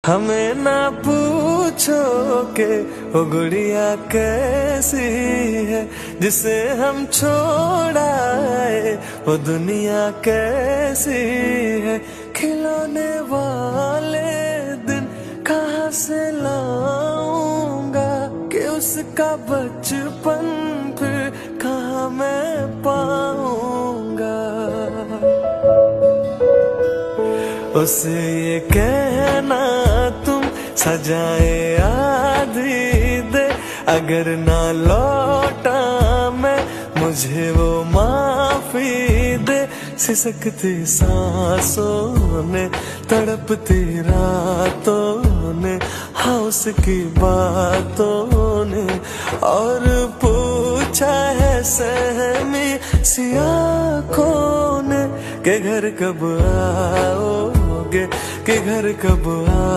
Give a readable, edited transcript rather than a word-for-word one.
हमें ना पूछो के वो गुड़िया कैसी है, जिसे हम छोड़ाए वो दुनिया कैसी है। खिलौने वाले दिन कहाँ से लाऊंगा कि उसका बचपन फिर कहाँ मैं पाऊंगा। उसे ये कहना तुम सजाए आधी दे, अगर ना लौटा मैं मुझे वो माफी दे। सिसकती सांसों ने तड़पती रातों ने, हाँ उसकी बातों ने, और पूछा है सहमी सी आँखों ने कि घर कब आओगे, कि घर कब आओ।